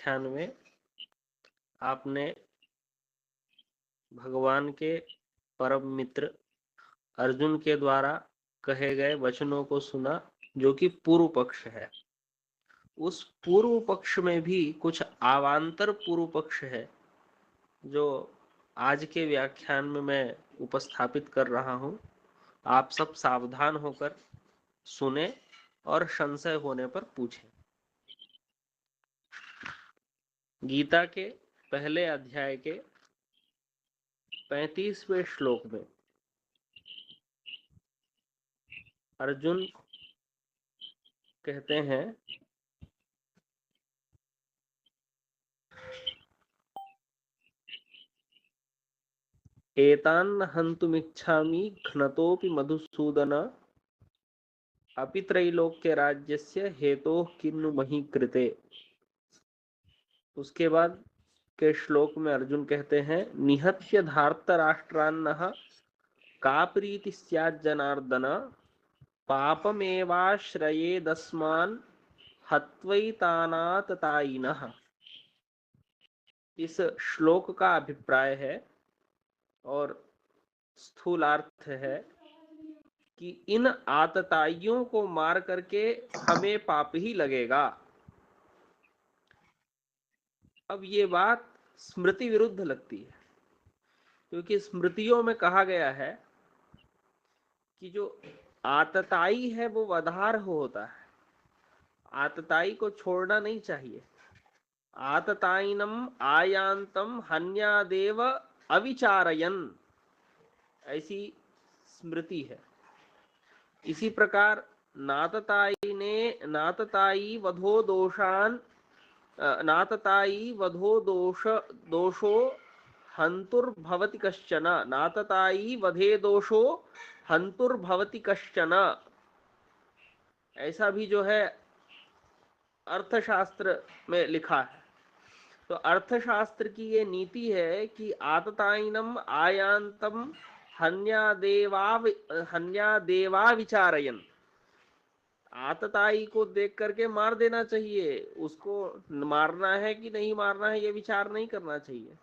व्याख्यान में आपने भगवान के परम मित्र अर्जुन के द्वारा कहे गए वचनों को सुना, जो कि पूर्व पक्ष है। उस पूर्व पक्ष में भी कुछ अवांतर पूर्व पक्ष है जो आज के व्याख्यान में मैं उपस्थापित कर रहा हूं। आप सब सावधान होकर सुने और संशय होने पर पूछें। गीता के पहले अध्याय के 35वें श्लोक में अर्जुन कहते हैं, एतान्न हन्तुमिच्छामि घ्नतोऽपि मधुसूदन अपि त्रैलोक्य राज्यस्य हेतोः किन्नु मही कृते। उसके बाद के श्लोक में अर्जुन कहते हैं, निहत्य धार्तराष्ट्रान्नः का प्रीति स्यात् जनार्दन पापमेवाश्रयेदस्मान् हत्वैतानाततायिनः। इस श्लोक का अभिप्राय है और स्थूलार्थ है कि इन आतताइयों को मार करके हमें पाप ही लगेगा। अब ये बात स्मृति विरुद्ध लगती है, क्योंकि स्मृतियों में कहा गया है कि जो आतताई है वो वधार होता है, आतताई को छोड़ना नहीं चाहिए। आतताइनम आयांतम हन्यादेव अविचारयन, ऐसी स्मृति है। इसी प्रकार नातताई वधो दोषो हंतुर्भवति कश्चन, नातताई वधे दोषो हंतुर्भवति कश्चन, ऐसा भी जो है अर्थशास्त्र में लिखा है। तो अर्थशास्त्र की ये नीति है कि आतताइनम आयांतम हन्यादेवा विचारयन, आतताई को देख करके मार देना चाहिए, उसको मारना है कि नहीं मारना है ये विचार नहीं करना चाहिए।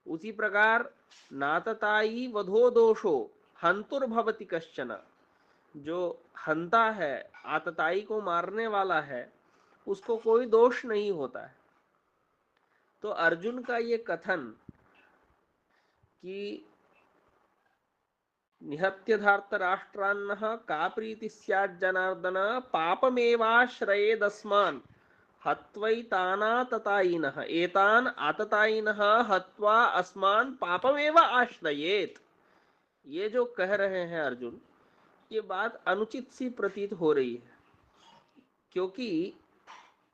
उसी प्रकार नातताई वधो दोषो हंतुर्भवति कश्चन, जो हंता है, आतताई को मारने वाला है, उसको कोई दोष नहीं होता है। तो अर्जुन का ये कथन कि निहत्य धार्तराष्ट्रान्नः का प्रीति स्यात् जनार्दन पापमेवाश्रयेदस्मान् हत्वैतानाततायिनः एतान् आततायिनः हत्वा अस्मान् पापमेव आश्रयेत्। ये जो कह रहे हैं अर्जुन, ये बात अनुचित सी प्रतीत हो रही है, क्योंकि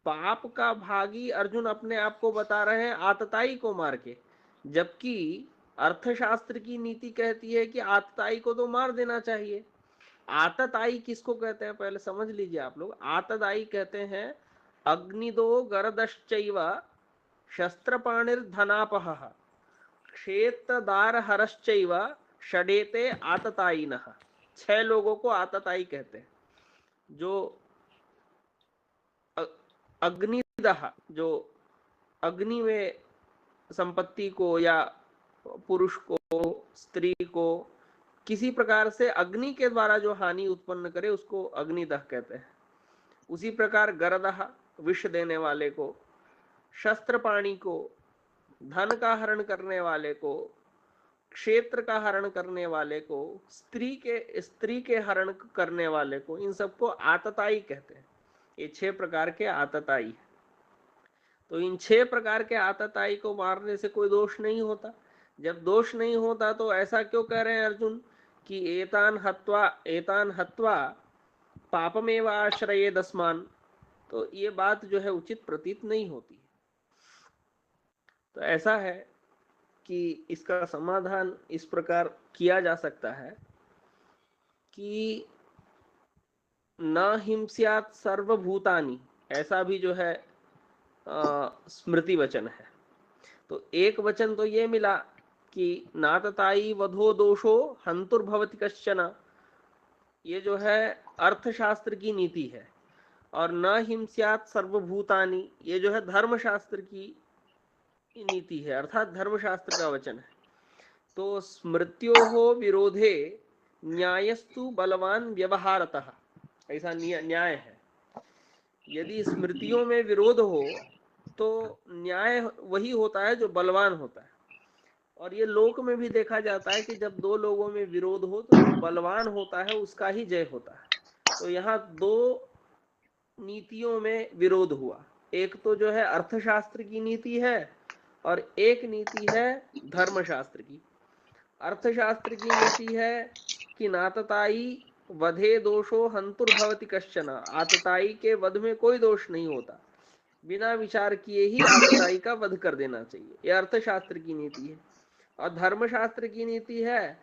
पाप का भागी अर्जुन अपने आप को बता रहे हैं आतताई को मार के, जबकि अर्थशास्त्र की नीति कहती है कि आतताई को तो मार देना चाहिए। आतताई किसको कहते हैं पहले समझ लीजिए आप लोग। आतताई कहते हैं अग्निदो गरदश्चैव शस्त्रपाणिर्धनापहः क्षेत्रदारहरश्चैव षडेते आततायिनः। 6 लोगों को आतताई कहते हैं। जो अग्निदह, जो अग्नि में संपत्ति को या पुरुष को, स्त्री को किसी प्रकार से अग्नि के द्वारा जो हानि उत्पन्न करे उसको अग्निदह कहते हैं। उसी प्रकार गरदह, विष देने वाले को, शस्त्रपाणी को, धन का हरण करने वाले को, क्षेत्र का हरण करने वाले को, स्त्री के हरण करने वाले को, इन सबको आतताई कहते हैं। ये 6 प्रकार के आतताई है। तो इन 6 प्रकार के आतताई को मारने से कोई दोष नहीं होता। जब दोष नहीं होता तो ऐसा क्यों कह रहे हैं अर्जुन कि एतान हत्वा पापमेव आश्रयेदस्मान्। तो ये बात जो है उचित प्रतीत नहीं होती। तो ऐसा है कि इसका समाधान इस प्रकार किया जा सकता है कि न हिंस्यात् सर्वभूतानि, ऐसा भी जो है स्मृति वचन है। तो एक वचन तो ये मिला कि नातताई वधो दोषो हंतुर्भवति कश्चन, ये जो है अर्थशास्त्र की नीति है। और न हिंस्यात् सर्वभूतानि, ये जो है धर्मशास्त्र की नीति है, अर्थात धर्मशास्त्र का वचन है। तो स्मृत्योः विरोधे न्यायस्तु बलवान व्यवहारतः, ऐसा न्याय है। यदि स्मृतियों में विरोध हो तो न्याय वही होता है जो बलवान होता है। और ये लोक में भी देखा जाता है कि जब दो लोगों में विरोध हो तो जो बलवान होता है उसका ही जय होता है। तो यहाँ दो नीतियों में विरोध हुआ, एक तो जो है अर्थशास्त्र की नीति है और एक नीति है धर्मशास्त्र की। अर्थशास्त्र की नीति है कि नातताई वधे दोषो हंतुर्भवति कश्चन, आतताई के वध में कोई दोष नहीं होता, बिना विचार किए ही आतताई का वध कर देना चाहिए, यह अर्थशास्त्र की नीति है। और धर्मशास्त्र की नीति है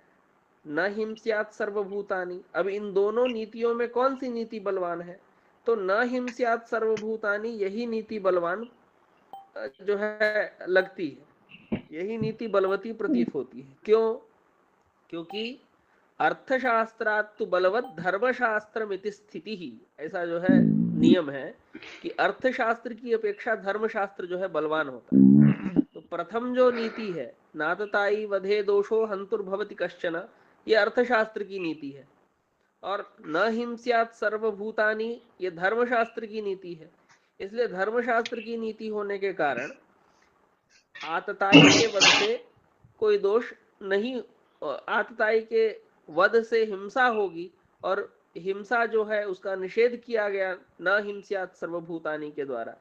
न हिंस्यात् सर्वभूतानि। अब इन दोनों नीतियों में कौन सी नीति बलवान है? तो न हिंस्यात् सर्वभूतानि, यही नीति बलवान जो है लगती है, यही नीति बलवती प्रतीत होती है। क्यों? क्योंकि अर्थशास्त्रात् तु बलवत् धर्मशास्त्रमिति स्थिति ही, ऐसा जो है नियम है कि अर्थशास्त्र की अपेक्षा धर्मशास्त्र जो है बलवान होता है। तो प्रथम जो नीति है नातताई वधे दोषो हंतुर्भवति कश्चन, ये अर्थशास्त्र की नीति है। और न हिंस्यात् सर्वभूतानि, ये धर्मशास्त्र की नीति है। इसलिए धर्मशास्त्र की नीति होने के कारण आतताई के वध से कोई दोष नहीं, आतताई के वध से हिंसा होगी और हिंसा जो है उसका निषेध किया गया न हिंस्यात् सर्वभूतानि के द्वारा,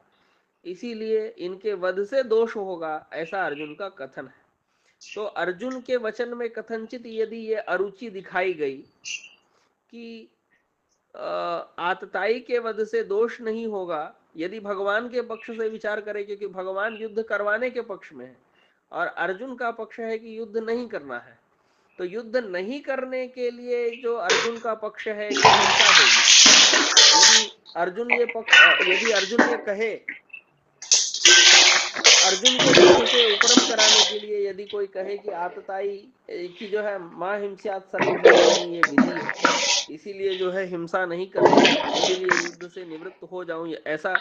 इसीलिए इनके वध से दोष होगा, ऐसा अर्जुन का कथन है। तो अर्जुन के वचन में कथनचित यदि ये अरुचि दिखाई गई कि आतताई के वध से दोष नहीं होगा, यदि भगवान के पक्ष से विचार करें, क्योंकि भगवान युद्ध करवाने के पक्ष में है और अर्जुन का पक्ष है कि युद्ध नहीं करना है, तो युद्ध नहीं करने के लिए जो अर्जुन का पक्ष है कि हिंसा होगी। यदि अर्जुन ये कहे, अर्जुन को युद्ध से उपरम कराने के लिए यदि कोई कहे कि आतताई की जो है मां हिंस्यात् सर्वभूतानि ये विधि है, इसीलिए जो है हिंसा नहीं करनी है, इसीलिए युद्ध से निवृत्त हो जाऊं, ऐसा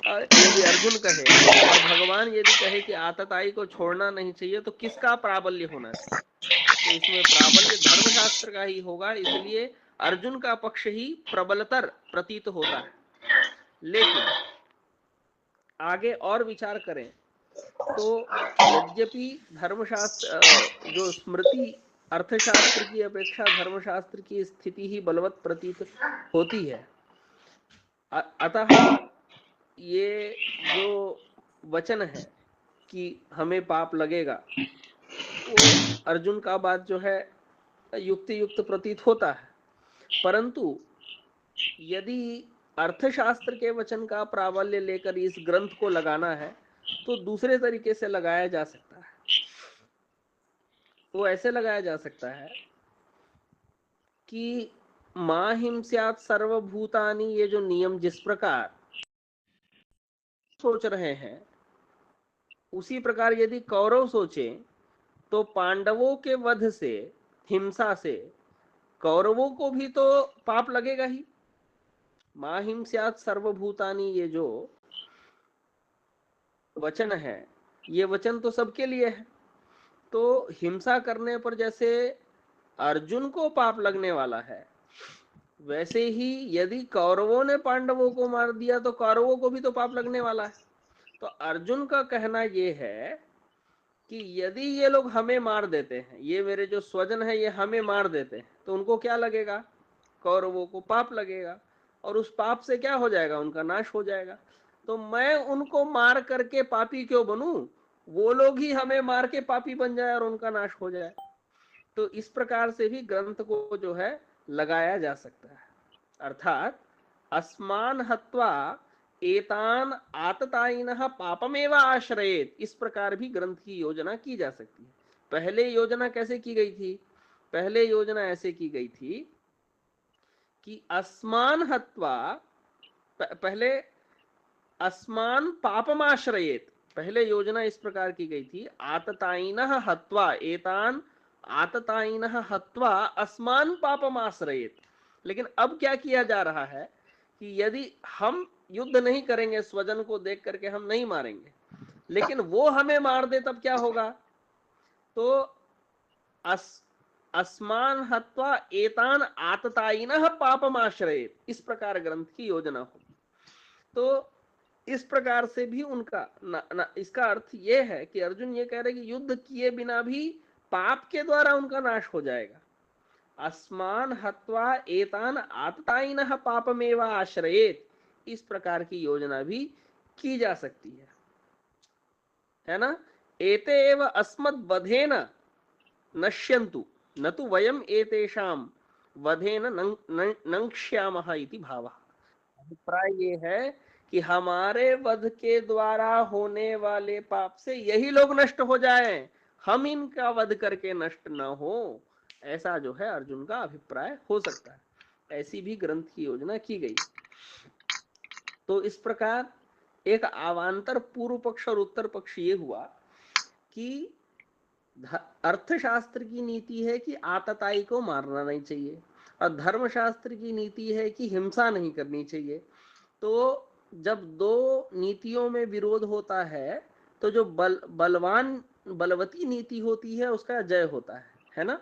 यदि अर्जुन कहे और भगवान यदि कहे कि आतताई को छोड़ना नहीं चाहिए, तो किसका प्राबल्य होना चाहिए? तो इसमें प्राबल्य धर्मशास्त्र का ही होगा, इसलिए अर्जुन का पक्ष ही प्रबलतर प्रतीत होता है। लेकिन आगे और विचार करें तो यद्यपि धर्मशास्त्र जो स्मृति अर्थशास्त्र की अपेक्षा धर्मशास्त्र की स्थिति ही बलवत प्रतीत होती है, अतः ये जो वचन है कि हमें पाप लगेगा, वो अर्जुन का बात जो है युक्त प्रतीत होता है। परंतु यदि अर्थशास्त्र के वचन का प्राबल्य लेकर इस ग्रंथ को लगाना है तो दूसरे तरीके से लगाया जा सकता है। वो ऐसे लगाया जा सकता है कि मां हिंस्यात् सर्वभूतानि, ये जो नियम जिस प्रकार सोच रहे हैं उसी प्रकार यदि कौरव सोचे तो पांडवों के वध से, हिंसा से कौरवों को भी तो पाप लगेगा ही। मां हिंस्यात् सर्वभूतानि, ये जो वचन है ये वचन तो सबके लिए है। तो हिंसा करने पर जैसे अर्जुन को पाप लगने वाला है, वैसे ही यदि कौरवों ने पांडवों को मार दिया तो कौरवों को भी तो पाप लगने वाला है। तो अर्जुन का कहना ये है कि यदि ये लोग हमें मार देते हैं, ये मेरे जो स्वजन है ये हमें मार देते हैं, तो उनको क्या लगेगा? कौरवों को पाप लगेगा, और उस पाप से क्या हो जाएगा? उनका नाश हो जाएगा। तो मैं उनको मार करके पापी क्यों बनूं? वो लोग ही हमें मार के पापी बन जाए और उनका नाश हो जाए। तो इस प्रकार से भी ग्रंथ को जो है लगाया जा सकता है। अर्थात अस्मान हत्वा एतान आततायिनः पापमेव आश्रयेत, इस प्रकार भी ग्रंथ की योजना की जा सकती है। पहले योजना कैसे की गई थी? पहले योजना ऐसे की गई थी कि अस्मान हत्वा, पहले अस्मान पापमाश्रयेत, पहले योजना इस प्रकार की गई थी, आततायिनः हत्वा एतान आततायिनः हत्वा अस्मान पापमाश्रयेत। लेकिन अब क्या किया जा रहा है कि यदि हम युद्ध नहीं करेंगे, स्वजन को देख करके हम नहीं मारेंगे, लेकिन वो हमें मार दे तब क्या होगा? तो अस्मान हत्वा एतान आततायिनः पापमाश्रयेत, इस प्रकार ग्रंथ की योजना होगी। तो इस प्रकार से भी उनका इसका अर्थ ये है कि अर्जुन ये कह रहे कि युद्ध किए बिना भी पाप के द्वारा उनका नाश हो जाएगा। अस्मान हत्वा एतान आततायिनः पापमेवा आश्रयेत, इस प्रकार की योजना भी की जा सकती है ना। एते एव अस्मद् वधेन नश्यन्तु न तु वयम एतेषाम वधेन नंक्ष्यामः इति भावः। अभिप्राय ये है कि हमारे वध के द्वारा होने वाले पाप से यही लोग नष्ट हो जाएं, हम इनका वध करके नष्ट न हो, ऐसा जो है अर्जुन का अभिप्राय हो सकता है। ऐसी भी ग्रंथ की योजना की गई। तो इस प्रकार एक अवान्तर पूर्व पक्ष और उत्तर पक्ष ये हुआ कि अर्थशास्त्र की नीति है कि आतताई को मारना नहीं चाहिए, और धर्मशास्त्र की नीति है कि हिंसा नहीं करनी चाहिए। तो जब दो नीतियों में विरोध होता है तो जो बलवती नीति होती है उसका जय होता है ना।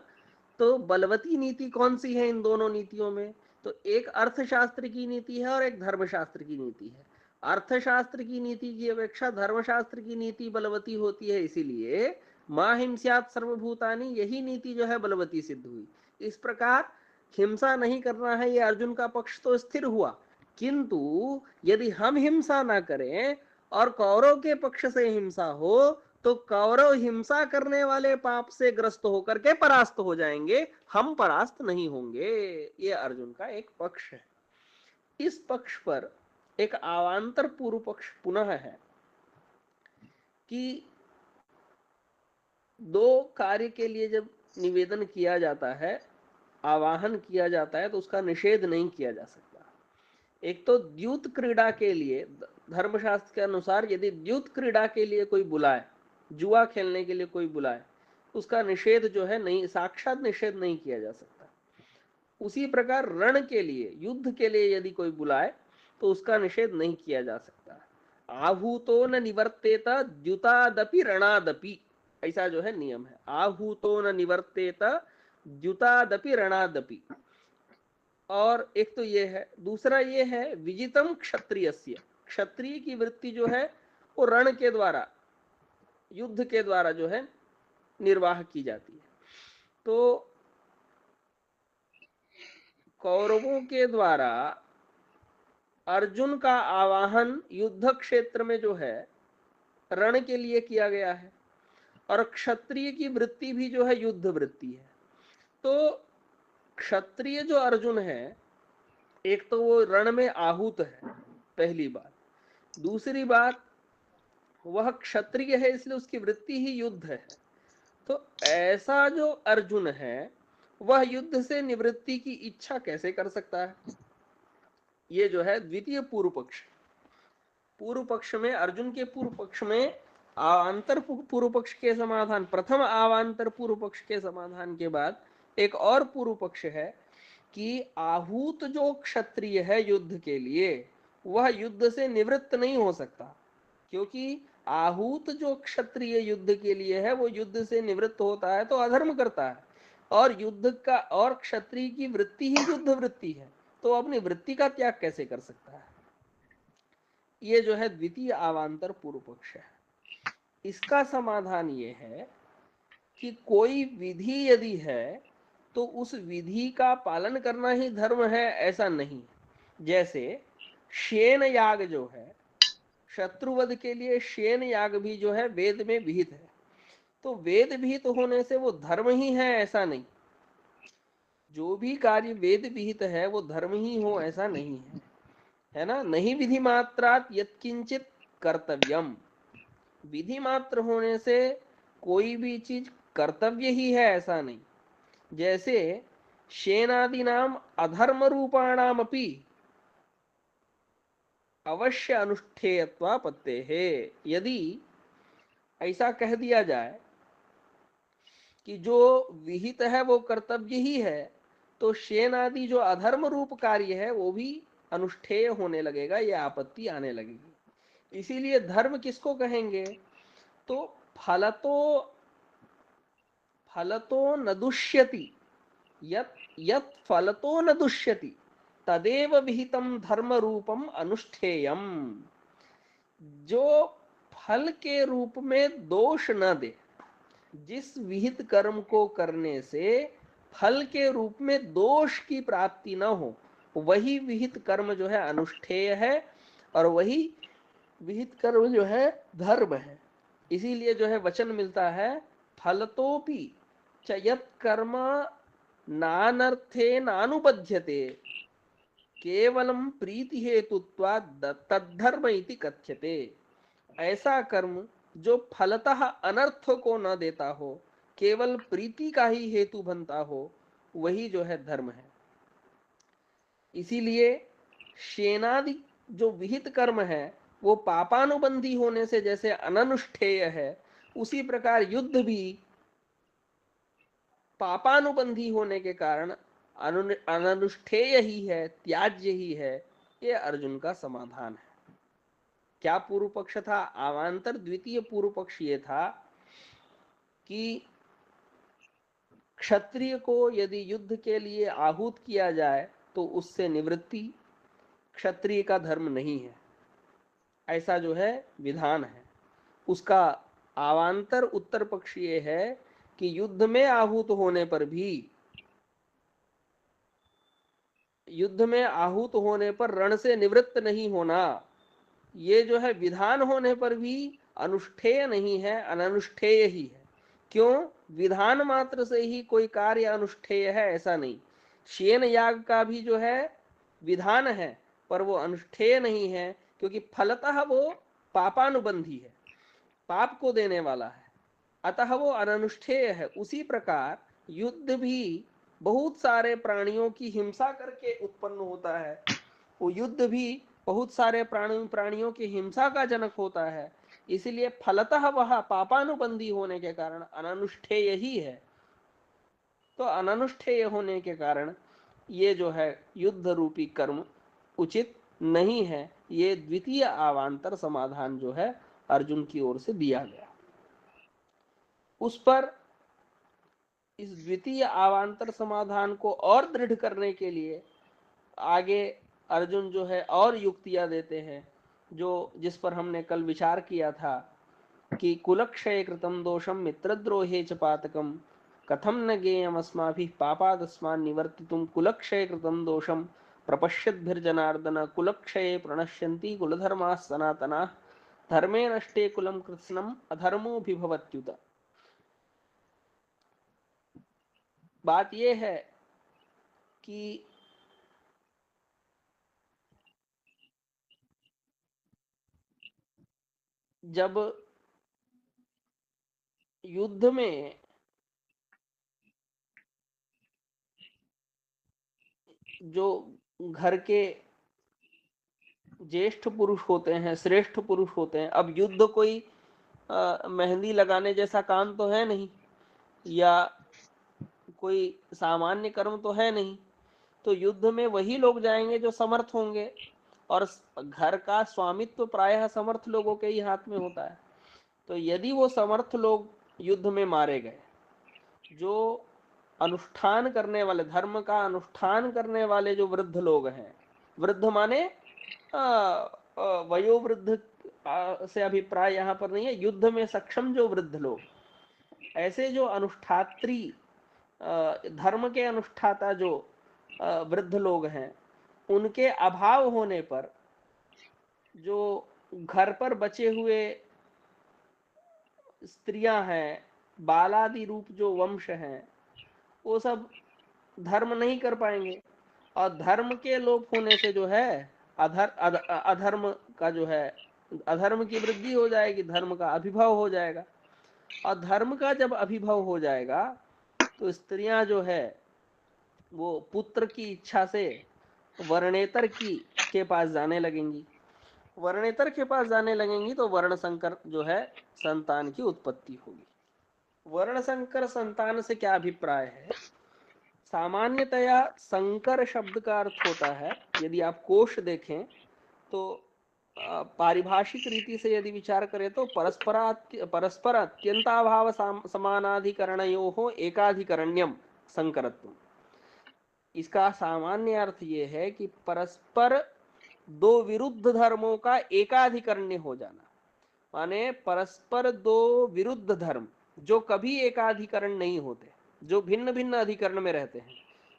तो बलवती नीति कौन सी है इन दोनों नीतियों में? तो एक अर्थशास्त्र की नीति है और एक धर्मशास्त्र की नीति है। अर्थशास्त्र की नीति की अपेक्षा धर्मशास्त्र की नीति बलवती होती है, इसीलिए मां हिंस्यात् सर्वभूतानि, यही नीति जो है बलवती सिद्ध हुई। इस प्रकार हिंसा नहीं करना है, ये अर्जुन का पक्ष तो स्थिर हुआ, किंतु यदि हम हिंसा ना करें और कौरव के पक्ष से हिंसा हो तो कौरव हिंसा करने वाले पाप से ग्रस्त होकर के परास्त हो जाएंगे, हम परास्त नहीं होंगे। ये अर्जुन का एक पक्ष है। इस पक्ष पर एक अवान्तर पूर्व पक्ष पुनः है कि दो कार्य के लिए जब निवेदन किया जाता है, आवाहन किया जाता है, तो उसका निषेध नहीं किया जा सकता। एक तो द्यूत क्रीड़ा के लिए धर्मशास्त्र के अनुसार यदि द्यूत क्रीड़ा के लिए कोई बुलाए, जुआ खेलने के लिए कोई बुलाए, उसका निषेध जो है नहीं, साक्षात निषेध नहीं किया जा सकता। उसी प्रकार रण के लिए, युद्ध के लिए यदि कोई बुलाए तो उसका निषेध नहीं किया जा सकता। आहूतो न निवर्तेत द्युतादपि रणादपि, ऐसा जो है नियम है। आहूतो न निवर्तेत द्युतादपि रणादपि। और एक तो ये है, दूसरा ये है विजितम क्षत्रियस्य, क्षत्रिय की वृत्ति जो है वो रण के द्वारा, युद्ध के द्वारा जो है निर्वाह की जाती है। तो कौरवों के द्वारा अर्जुन का आवाहन युद्ध क्षेत्र में जो है रण के लिए किया गया है, और क्षत्रिय की वृत्ति भी जो है युद्ध वृत्ति है। तो क्षत्रिय जो अर्जुन है, एक तो वो रण में आहूत है, पहली बात। दूसरी बात, वह क्षत्रिय है इसलिए उसकी वृत्ति ही युद्ध है। तो ऐसा जो अर्जुन है वह युद्ध से निवृत्ति की इच्छा कैसे कर सकता है? ये जो है द्वितीय पूर्व पक्ष। पूर्व पक्ष में, अर्जुन के पूर्व पक्ष में आवांतर पूर्व पक्ष के समाधान, प्रथम आवांतर पूर्व पक्ष के समाधान के बाद एक और पूर्व पक्ष है कि आहूत जो क्षत्रिय है युद्ध के लिए, वह युद्ध से निवृत्त नहीं हो सकता, क्योंकि आहूत जो क्षत्रिय युद्ध के लिए है वो युद्ध से निवृत्त होता है तो अधर्म करता है, और युद्ध का, और क्षत्रिय की वृत्ति ही युद्ध वृत्ति है, तो अपनी वृत्ति का त्याग कैसे कर सकता है? ये जो है द्वितीय अवान्तर पूर्व पक्ष है। इसका समाधान ये है कि कोई विधि यदि है तो उस विधि का पालन करना ही धर्म है, ऐसा नहीं। जैसे शेन याग जो है, शत्रुवध के लिए शेन याग भी जो है वेद में विहित है, तो वेद विहित होने से वो धर्म ही है ऐसा नहीं। जो भी कार्य वेद विहित है वो धर्म ही हो ऐसा नहीं है ना। नहीं विधि मात्रात यत्किंचित कर्तव्यम, विधि मात्र होने से कोई भी चीज कर्तव्य ही है ऐसा नहीं। जैसे शेनादि नाम अधर्म रूपाणाम अपि अवश्य अनुष्ठेयत्वापत्ते है। यदि ऐसा कह दिया जाए कि जो विहित है वो कर्तव्य ही है, तो शेन आदि जो अधर्म रूप कार्य है वो भी अनुष्ठेय होने लगेगा, ये आपत्ति आने लगेगी। इसीलिए धर्म किसको कहेंगे? तो फलतो फलतो न दुष्यति, यत् यत् फलतो न दुष्यति तदेव विहितम धर्म रूपम अनुष्ठेयम। जो फल के रूप में दोष न दे, जिस विहित कर्म को करने से फल के रूप में दोष की प्राप्ति न हो, वही विहित कर्म जो है अनुष्ठेय है, और वही विहित कर्म जो है धर्म है। इसीलिए जो है वचन मिलता है, फलतोपि च यत् कर्म नानर्थे नानुबध्यते केवलम प्रीति हेतुत्वात् तद्धर्म इति कथ्यते। ऐसा कर्म जो फलतः अनर्थ को न देता हो, केवल प्रीति का ही हेतु बनता हो, वही जो है धर्म है। इसीलिए शेनादि जो विहित कर्म है वो पापानुबंधी होने से जैसे अननुष्ठेय है, उसी प्रकार युद्ध भी पापानुबंधी होने के कारण अननुष्ठेय ही है, त्याज्य ही है। ये अर्जुन का समाधान है। क्या पूर्व पक्ष था? अवान्तर द्वितीय पूर्व पक्ष ये था कि क्षत्रिय को यदि युद्ध के लिए आहूत किया जाए तो उससे निवृत्ति क्षत्रिय का धर्म नहीं है, ऐसा जो है विधान है। उसका अवान्तर उत्तर पक्ष ये है कि युद्ध में आहूत होने पर भी, युद्ध में आहूत होने पर रण से निवृत्त नहीं होना, ये जो है विधान होने पर भी अनुष्ठेय नहीं है, अननुष्ठेय ही है। क्यों? विधान मात्र से ही कोई कार्य अनुष्ठेय है ऐसा नहीं। शेन याग का भी जो है विधान है, पर वो अनुष्ठेय नहीं है, क्योंकि फलतः वो पापानुबंधी है, पाप को देने वाला है, अतः वो अननुष्ठेय है। उसी प्रकार युद्ध भी बहुत सारे प्राणियों की हिंसा करके उत्पन्न होता है, वो युद्ध भी बहुत सारे प्राणियों की हिंसा का जनक होता है। इसलिए फलतः वह पापानुबंधी होने के कारण अननुष्ठेय ही है। तो अननुष्ठेय होने के कारण ये जो है युद्ध रूपी कर्म उचित नहीं है। ये द्वितीय अवान्तर समाधान जो है अर्जुन की ओर से दिया गया। उस पर इस द्वितीय अवान्तर समाधान को और दृढ़ करने के लिए आगे अर्जुन जो है और युक्तियां देते हैं, जो जिस पर हमने कल विचार किया था कि कुलक्षय कृतम दोषम मित्रद्रोहे च पातकम कथम न गेयम अस्माभिः पापादस्मान् निवर्तितुम कुलक्षय कृतम दोषम प्रपश्यद्भिर्जनार्दन कुलक्षये प्रणश्यन्ति कुलधर्माः सनातनाः धर्मे नष्टे कुलम कृत्स्नम अधर्मो भिभवत्युत। बात यह है कि जब युद्ध में जो घर के ज्येष्ठ पुरुष होते हैं, श्रेष्ठ पुरुष होते हैं, अब युद्ध कोई मेहंदी लगाने जैसा काम तो है नहीं, या कोई सामान्य कर्म तो है नहीं। तो युद्ध में वही लोग जाएंगे जो समर्थ होंगे, और घर का स्वामित्व प्रायः समर्थ लोगों के ही हाथ में होता है। तो यदि वो समर्थ लोग युद्ध में मारे गए, जो अनुष्ठान करने वाले, धर्म का अनुष्ठान करने वाले जो वृद्ध लोग हैं, वृद्ध माने वयोवृद्ध से अभिप्राय यहाँ पर नहीं है, युद्ध में सक्षम जो वृद्ध लोग, ऐसे जो अनुष्ठात्री धर्म के अनुष्ठाता जो वृद्ध लोग हैं, उनके अभाव होने पर जो घर पर बचे हुए स्त्रियां हैं, बालादि रूप जो वंश हैं, वो सब धर्म नहीं कर पाएंगे, और धर्म के लोप होने से जो है अधर्म का जो है, अधर्म की वृद्धि हो जाएगी, धर्म का अभिभव हो जाएगा। और धर्म का जब अभिभव हो जाएगा तो स्त्रियां जो है वो पुत्र की इच्छा से वर्णेतर की के पास जाने लगेंगी। वर्णेतर के पास जाने लगेंगी तो वर्ण संकर जो है संतान की उत्पत्ति होगी। वर्ण संकर संतान से क्या अभिप्राय है? सामान्यतया संकर शब्द का अर्थ होता है, यदि आप कोश देखें तो पारिभाषिक रीति से यदि विचार करें तो परस्पर अत्यंताभाव समानाधिकरणयोः एकाधिकरण्यम संकरत्वम। इसका सामान्य अर्थ ये है कि परस्पर दो विरुद्ध धर्मों का एकाधिकरण्य हो जाना, माने परस्पर दो विरुद्ध धर्म जो कभी एकाधिकरण नहीं होते, जो भिन्न भिन्न अधिकरण में रहते हैं,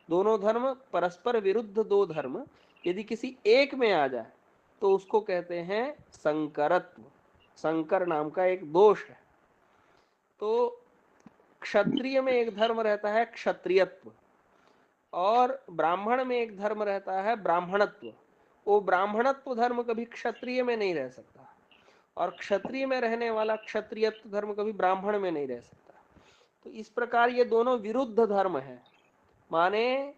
दोनों धर्म परस्पर विरुद्ध दो धर्म यदि किसी एक में आ जाए तो उसको कहते हैं संकरत्व। संकर नाम का एक दोष है। तो क्षत्रिय में एक धर्म रहता है क्षत्रियत्व, और ब्राह्मण में एक धर्म रहता है ब्राह्मणत्व। वो ब्राह्मणत्व धर्म कभी क्षत्रिय में नहीं रह सकता, और क्षत्रिय में रहने वाला क्षत्रियत्व धर्म कभी ब्राह्मण में नहीं रह सकता। तो इस प्रकार ये दोनों विरुद्ध धर्म है, माने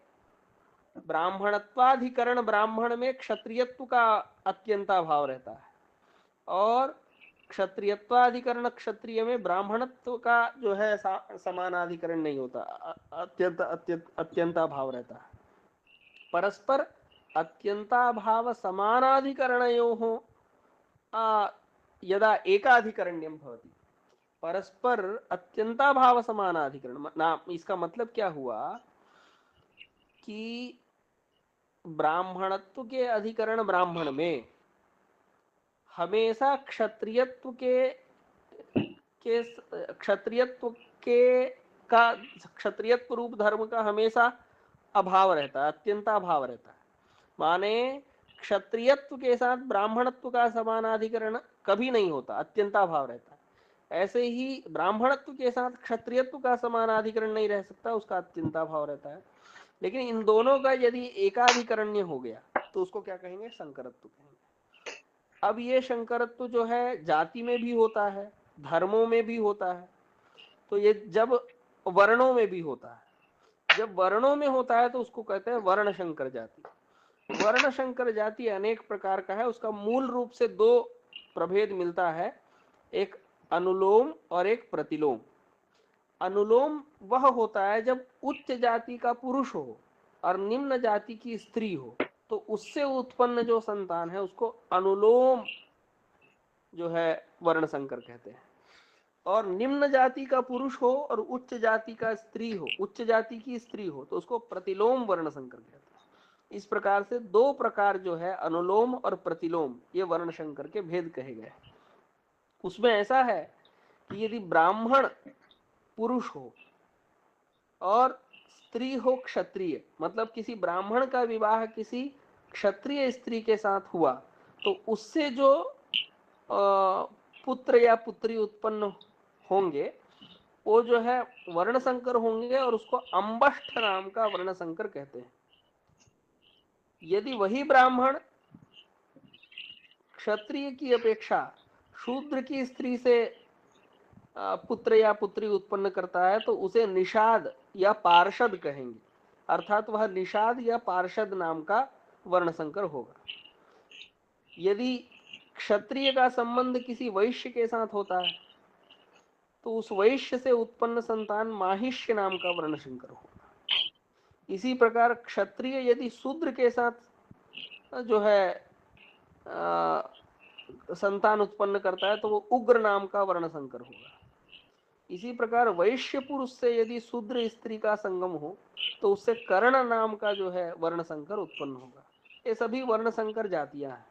ब्राह्मणत्वाधिकरण ब्राह्मण में क्षत्रियत्व का अत्यंता भाव रहता है, और क्षत्रियत्वाधिकरण क्षत्रिय में ब्राह्मणत्व का जो है समानाधिकरण नहीं होता, अत्यंता भाव रहता है। परस्पर अत्यंता भाव समानाधिकरणयोः यदा एकाधिकरण्यम भवति। परस्पर अत्यंता भाव समानाधिकरण नाम, इसका मतलब क्या हुआ कि ब्राह्मणत्व के अधिकरण ब्राह्मण में हमेशा क्षत्रियत्व का क्षत्रियत्व रूप धर्म का हमेशा अभाव रहता है, अत्यंता भाव रहता है। माने क्षत्रियत्व के साथ ब्राह्मणत्व का समानाधिकरण कभी नहीं होता, अत्यंता भाव रहता है। ऐसे ही ब्राह्मणत्व के साथ क्षत्रियत्व का समानाधिकरण नहीं रह सकता, उसका अत्यंता भाव रहता है। लेकिन इन दोनों का यदि एकाधिकरण्य हो गया तो उसको क्या कहेंगे? संकरत्व कहेंगे। अब ये शंकरत्व जो है जाति में भी होता है, धर्मों में भी होता है, तो ये जब वर्णों में भी होता है। जब वर्णों में होता है तो उसको कहते हैं वर्ण शंकर जाति। वर्ण शंकर जाति अनेक प्रकार का है, उसका मूल रूप से दो प्रभेद मिलता है, एक अनुलोम और एक प्रतिलोम। अनुलोम वह होता है जब उच्च जाति का पुरुष हो और निम्न जाति की स्त्री हो, तो उससे उत्पन्न जो संतान है उसको अनुलोम जो है वर्ण संकर कहते हैं। और निम्न जाति का पुरुष हो और उच्च जाति का स्त्री हो, उच्च जाति की स्त्री हो, तो उसको प्रतिलोम वर्ण संकर कहते हैं। इस प्रकार से दो प्रकार जो है अनुलोम और प्रतिलोम, ये वर्ण संकर के भेद कहे गए। उसमें ऐसा है कि यदि ब्राह्मण पुरुष हो और स्त्री हो क्षत्रिय, मतलब किसी ब्राह्मण का विवाह किसी क्षत्रिय स्त्री के साथ हुआ, तो उससे जो पुत्र या पुत्री उत्पन्न होंगे वो जो है वर्ण संकर होंगे, और उसको अंबष्ठ नाम का वर्ण संकर कहते हैं। यदि वही ब्राह्मण क्षत्रिय की अपेक्षा शूद्र की स्त्री से पुत्र या पुत्री उत्पन्न करता है तो उसे निषाद या पार्षद कहेंगे, अर्थात वह निषाद या पार्षद नाम का वर्ण संकर होगा। यदि क्षत्रिय का संबंध किसी वैश्य के साथ होता है तो उस वैश्य से उत्पन्न संतान माहिष्य नाम का वर्ण संकर होगा। इसी प्रकार क्षत्रिय यदि शूद्र के साथ जो है संतान उत्पन्न करता है तो वो उग्र नाम का वर्ण संकर होगा। इसी प्रकार वैश्य पुरुष से यदि शूद्र स्त्री का संगम हो तो उससे कर्ण नाम का जो है वर्ण संकर उत्पन्न होगा। ये सभी वर्ण संकर जातियां हैं।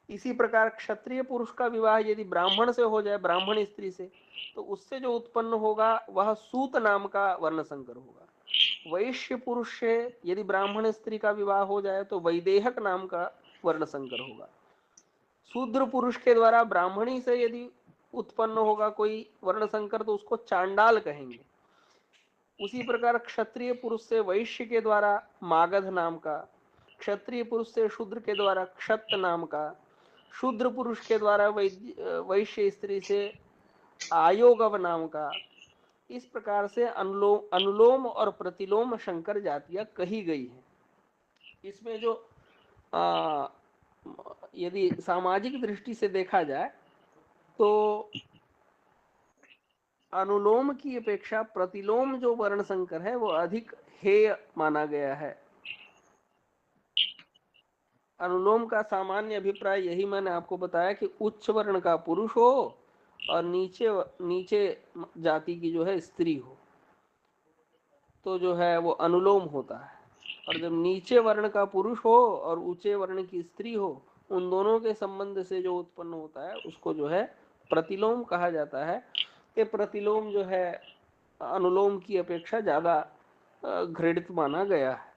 इसी प्रकार क्षत्रिय पुरुष का विवाह यदि ब्राह्मण से हो जाए, ब्राह्मण स्त्री से, तो उससे जो उत्पन्न होगा वह सूत नाम का वर्ण संकर होगा। वैश्य पुरुष से यदि ब्राह्मण स्त्री का विवाह हो जाए तो वैदेहक नाम का वर्ण संकर होगा। शूद्र पुरुष के द्वारा ब्राह्मणी से यदि उत्पन्न होगा कोई वर्ण संकर तो उसको चांडाल कहेंगे। उसी प्रकार क्षत्रिय पुरुष से वैश्य के द्वारा मागध नाम का, क्षत्रिय पुरुष से शूद्र के द्वारा क्षत नाम का, शूद्र पुरुष के द्वारा वैश्य स्त्री से आयोगव नाम का। इस प्रकार से अनुलोम और प्रतिलोम शंकर जातियां कही गई है। इसमें जो यदि सामाजिक दृष्टि से देखा जाए तो अनुलोम की अपेक्षा प्रतिलोम जो वर्ण संकर है वो अधिक हेय माना गया है। अनुलोम का सामान्य अभिप्राय यही मैंने आपको बताया कि उच्च वर्ण का पुरुष हो और नीचे नीचे जाति की जो है स्त्री हो, तो जो है वो अनुलोम होता है। और जब नीचे वर्ण का पुरुष हो और ऊंचे वर्ण की स्त्री हो, उन दोनों के संबंध से जो उत्पन्न होता है उसको जो है प्रतिलोम कहा जाता है। ये प्रतिलोम जो है अनुलोम की अपेक्षा ज्यादा घृणित माना गया है।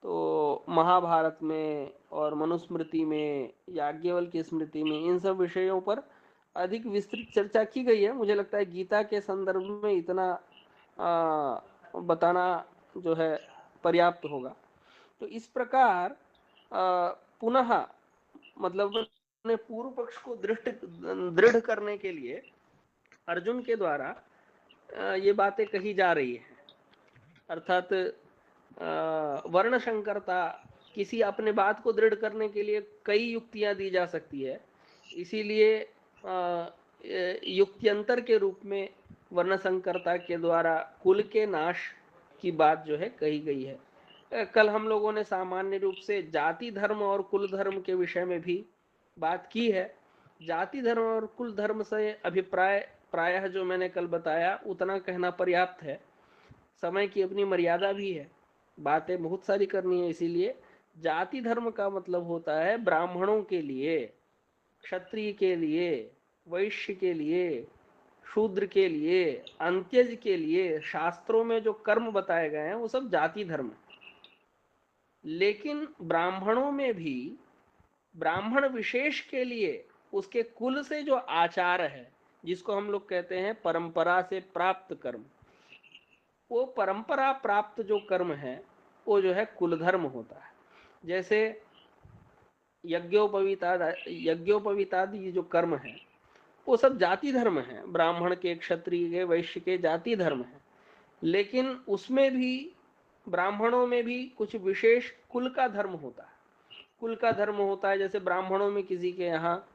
तो महाभारत में और मनुस्मृति में, याज्ञवल्क्य की स्मृति में इन सब विषयों पर अधिक विस्तृत चर्चा की गई है। मुझे लगता है गीता के संदर्भ में इतना बताना जो है पर्याप्त होगा। तो इस प्रकार पुनः मतलब अपने पूर्व पक्ष को दृढ़ करने के लिए अर्जुन के द्वारा ये बातें कही जा रही है। अर्थात वर्ण संकरता, किसी अपने बात को दृढ़ करने के लिए कई युक्तियां दी जा सकती है, इसीलिए युक्त्यंतर के रूप में वर्ण संकरता के द्वारा कुल के नाश की बात जो है कही गई है। कल हम लोगों ने सामान्य रूप से जाति धर्म और कुल धर्म के विषय में भी बात की है। जाति धर्म और कुल धर्म से अभिप्राय प्रायः जो मैंने कल बताया उतना कहना पर्याप्त है। समय की अपनी मर्यादा भी है, बातें बहुत सारी करनी है, इसीलिए जाति धर्म का मतलब होता है ब्राह्मणों के लिए, क्षत्रिय के लिए, वैश्य के लिए, शूद्र के लिए, अंत्यज के लिए शास्त्रों में जो कर्म बताए गए हैं वो सब जाति धर्म है। लेकिन ब्राह्मणों में भी ब्राह्मण विशेष के लिए उसके कुल से जो आचार है, जिसको हम लोग कहते हैं परंपरा से प्राप्त कर्म, वो परंपरा प्राप्त जो कर्म है वो जो है कुल धर्म होता है। जैसे यज्ञोपवीतादि जो कर्म है वो सब जाति धर्म है, ब्राह्मण के, क्षत्रिय के, वैश्य के जाति धर्म है। लेकिन उसमें भी, ब्राह्मणों में भी कुछ विशेष कुल का धर्म होता है। कुल का धर्म होता है, जैसे ब्राह्मणों में किसी के यहाँ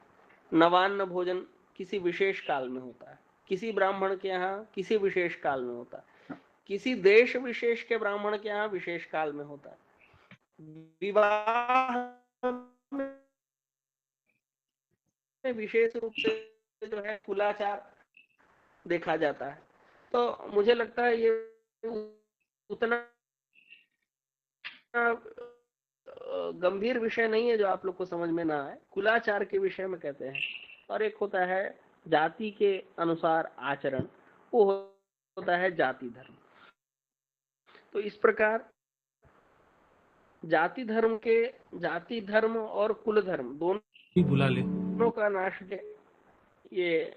नवान्न भोजन किसी विशेष काल में होता है, किसी ब्राह्मण के यहाँ किसी विशेष काल में होता है, किसी देश विशेष के ब्राह्मण के यहाँ विशेष काल में होता है। विवाह में विशेष रूप से जो है कुलाचार देखा जाता है। तो मुझे लगता है ये उतना गंभीर विषय नहीं है जो आप लोग को समझ में ना आए। कुलाचार के विषय में कहते हैं। और एक होता है जाति के अनुसार आचरण, वो होता है जाति धर्म। तो इस प्रकार जाति धर्म और कुल धर्म दोनों का नाश है। ये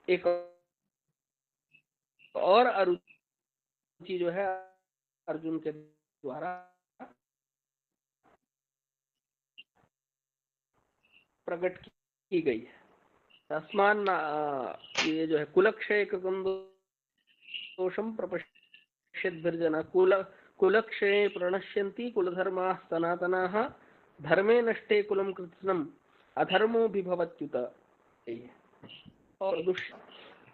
एक और अरुचि जो है अर्जुन के द्वारा प्रकट की गई है। तस्मान ये जो है कुलक्षय दोषम प्रपश्यद्भिर्जना कुलक्षये प्रणश्यन्ति कुलधर्माः सनातनाः धर्मे नष्टे कुलं कृत्स्नम् अधर्मो विभवत्युत। और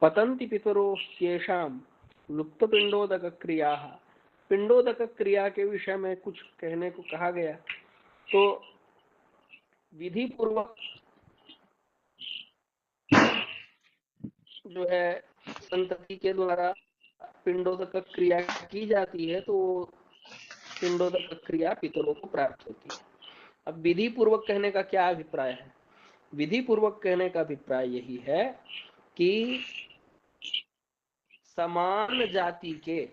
पतन्ति पितरो ह्येषां लुप्तपिंडोदक क्रियाः। पिंडोदक क्रिया के विषय में कुछ कहने को कहा गया। तो विधि पूर्वक जो है संतति के द्वारा पिंडोदक क्रिया की जाती है, तो पिंडोदक क्रिया पितरों को प्राप्त होती है। अब विधि पूर्वक कहने का क्या अभिप्राय है? विधि पूर्वक कहने का अभिप्राय यही है कि समान जाति के